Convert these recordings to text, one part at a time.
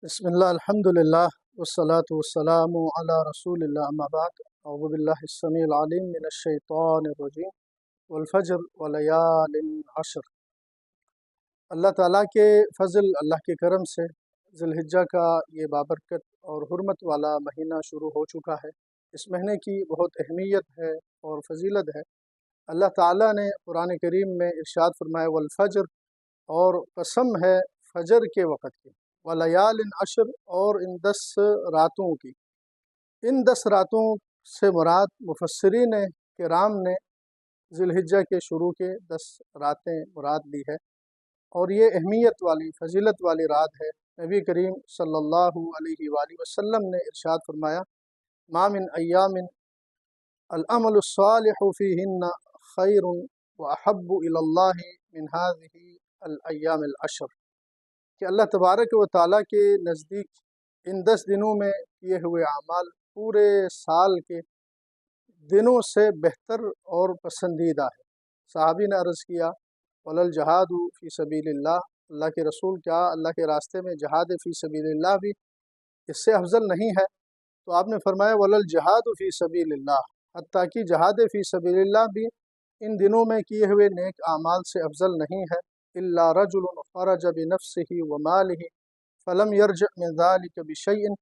بسم اللہ الحمد للہ والصلاة والسلام علی رسول اللہ اما بعد اعوذ باللہ السمیع العلیم من الشیطان الرجیم والفجر ولیال عشر۔ اللہ تعالیٰ کے فضل، اللہ کے کرم سے ذی الحجہ کا یہ بابرکت اور حرمت والا مہینہ شروع ہو چکا ہے۔ اس مہینے کی بہت اہمیت ہے اور فضیلت ہے۔ اللہ تعالیٰ نے قرآن کریم میں ارشاد فرمایا والفجر، اور قسم ہے فجر کے وقت کی، ولیال عشر، اور ان 10 راتوں کی۔ ان 10 راتوں سے مراد مفسرین کرام نے ذی الحجہ کے شروع کے 10 راتیں مراد لی ہے، اور یہ اہمیت والی فضیلت والی رات ہے۔ نبی کریم صلی اللہ علیہ وآلہ وسلم نے ارشاد فرمایا ما من ایام العمل الصالح فیہن خیر واحب الی اللہ من هذه الایام العشر، کہ اللہ تبارک و تعالیٰ کے نزدیک ان 10 دنوں میں کیے ہوئے اعمال پورے سال کے دنوں سے بہتر اور پسندیدہ ہے۔ صحابی نے عرض کیا ولل جہاد فی سبیل اللہ، اللہ کے رسول، کیا اللہ کے راستے میں جہاد فی سبیل اللہ بھی اس سے افضل نہیں ہے؟ تو آپ نے فرمایا ولل جہاد فی سبیل اللہ، حتیٰ کہ جہاد فی سبیل اللہ بھی ان دنوں میں کیے ہوئے نیک اعمال سے افضل نہیں ہے۔ الا رجل خرج بنفسه وماله فلم يرجع من ذلك بشيء،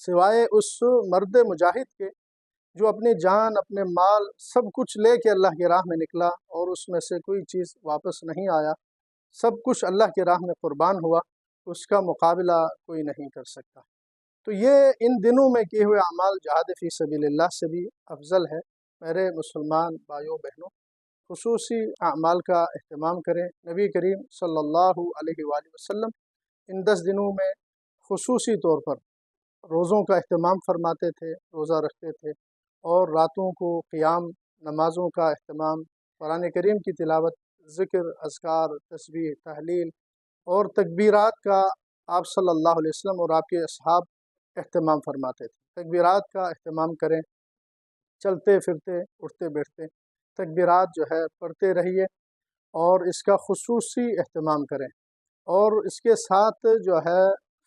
سوائے اس مرد مجاہد کے جو اپنی جان، اپنے مال، سب کچھ لے کے اللہ کی راہ میں نکلا اور اس میں سے کوئی چیز واپس نہیں آیا، سب کچھ اللہ کی راہ میں قربان ہوا، اس کا مقابلہ کوئی نہیں کر سکتا۔ تو یہ ان دنوں میں کیے ہوئے اعمال جہاد فی سبیل اللہ سے بھی افضل ہے۔ میرے مسلمان بھائیوں بہنوں، خصوصی اعمال کا اہتمام کریں۔ نبی کریم صلی اللہ علیہ وآلہ وسلم ان 10 دنوں میں خصوصی طور پر روزوں کا اہتمام فرماتے تھے، روزہ رکھتے تھے، اور راتوں کو قیام، نمازوں کا اہتمام، قرآن کریم کی تلاوت، ذکر، اذکار، تسبیح، تحلیل اور تکبیرات کا آپ صلی اللہ علیہ وسلم اور آپ کے اصحاب اہتمام فرماتے تھے۔ تکبیرات کا اہتمام کریں، چلتے پھرتے، اٹھتے بیٹھتے تکبیرات جو ہے پڑھتے رہیے، اور اس کا خصوصی اہتمام کریں، اور اس کے ساتھ جو ہے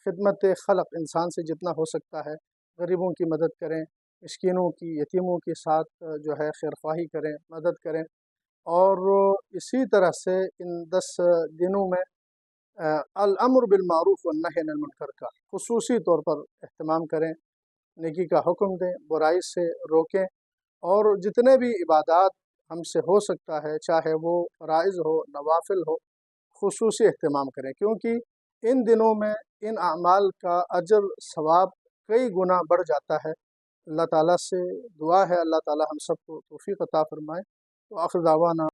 خدمت خلق، انسان سے جتنا ہو سکتا ہے غریبوں کی مدد کریں، مسکینوں کی، یتیموں کے ساتھ جو ہے خیرخواہی کریں، مدد کریں۔ اور اسی طرح سے ان 10 دنوں میں الامر بالمعروف والنہی عن المنکر کا خصوصی طور پر اہتمام کریں، نیکی کا حکم دیں، برائی سے روکیں، اور جتنے بھی عبادات ہم سے ہو سکتا ہے، چاہے وہ فرائض ہو، نوافل ہو، خصوصی اہتمام کریں، کیونکہ ان دنوں میں ان اعمال کا اجر ثواب کئی گنا بڑھ جاتا ہے۔ اللہ تعالیٰ سے دعا ہے اللہ تعالیٰ ہم سب کو توفیق عطا فرمائے۔ وآخر دعوانا